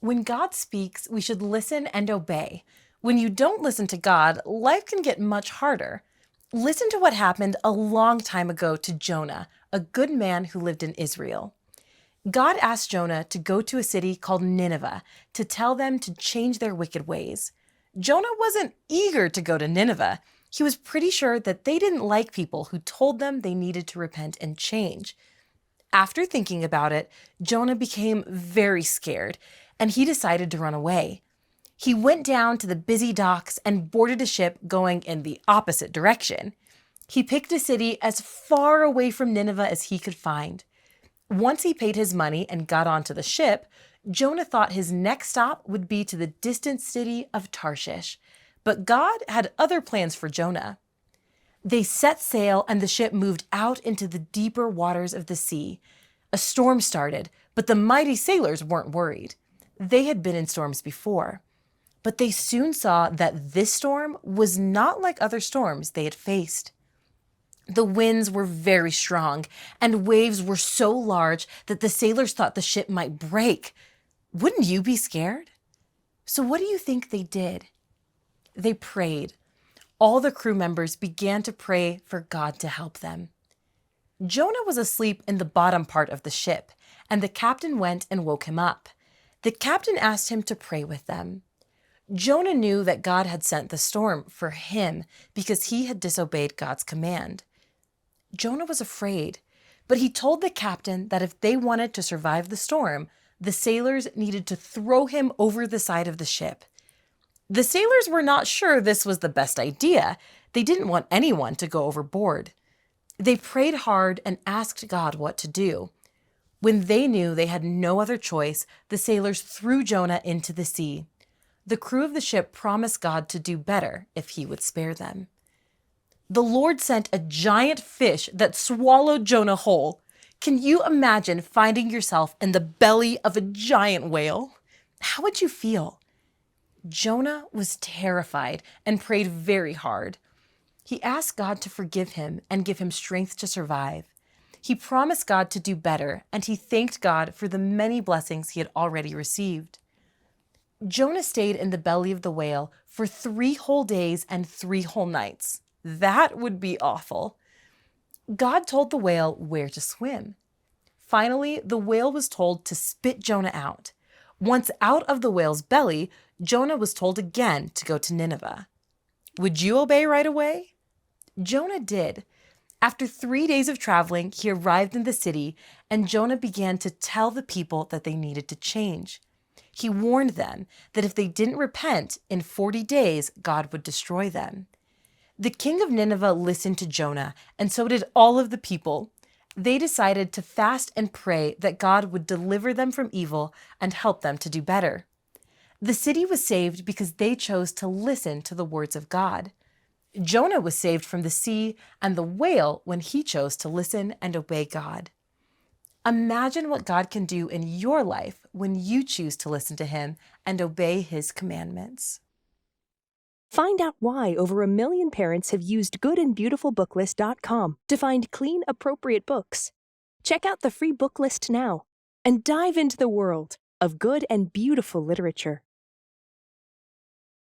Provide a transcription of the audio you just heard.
When God speaks, we should listen and obey. When you don't listen to God, life can get much harder. Listen to what happened a long time ago to Jonah, a good man who lived in Israel. God asked Jonah to go to a city called Nineveh to tell them to change their wicked ways. Jonah wasn't eager to go to Nineveh. He was pretty sure that they didn't like people who told them they needed to repent and change. After thinking about it, Jonah became very scared, and he decided to run away. He went down to the busy docks and boarded a ship going in the opposite direction. He picked a city as far away from Nineveh as he could find. Once he paid his money and got onto the ship, Jonah thought his next stop would be to the distant city of Tarshish. But God had other plans for Jonah. They set sail and the ship moved out into the deeper waters of the sea. A storm started, but the mighty sailors weren't worried. They had been in storms before. But they soon saw that this storm was not like other storms they had faced. The winds were very strong, and waves were so large that the sailors thought the ship might break. Wouldn't you be scared? So what do you think they did? They prayed. All the crew members began to pray for God to help them. Jonah was asleep in the bottom part of the ship, and the captain went and woke him up. The captain asked him to pray with them. Jonah knew that God had sent the storm for him because he had disobeyed God's command. Jonah was afraid, but he told the captain that if they wanted to survive the storm, the sailors needed to throw him over the side of the ship. The sailors were not sure this was the best idea. They didn't want anyone to go overboard. They prayed hard and asked God what to do. When they knew they had no other choice, the sailors threw Jonah into the sea. The crew of the ship promised God to do better if he would spare them. The Lord sent a giant fish that swallowed Jonah whole. Can you imagine finding yourself in the belly of a giant whale? How would you feel? Jonah was terrified and prayed very hard. He asked God to forgive him and give him strength to survive. He promised God to do better, and he thanked God for the many blessings he had already received. Jonah stayed in the belly of the whale for 3 whole days and 3 whole nights. That would be awful. God told the whale where to swim. Finally, the whale was told to spit Jonah out. Once out of the whale's belly, Jonah was told again to go to Nineveh. Would you obey right away? Jonah did. After 3 days of traveling, he arrived in the city, and Jonah began to tell the people that they needed to change. He warned them that if they didn't repent, in 40 days, God would destroy them. The king of Nineveh listened to Jonah, and so did all of the people. They decided to fast and pray that God would deliver them from evil and help them to do better. The city was saved because they chose to listen to the words of God. Jonah was saved from the sea and the whale when he chose to listen and obey God. Imagine what God can do in your life when you choose to listen to him and obey his commandments. Find out why over 1 million parents have used goodandbeautifulbooklist.com to find clean, appropriate books. Check out the free book list now and dive into the world of good and beautiful literature.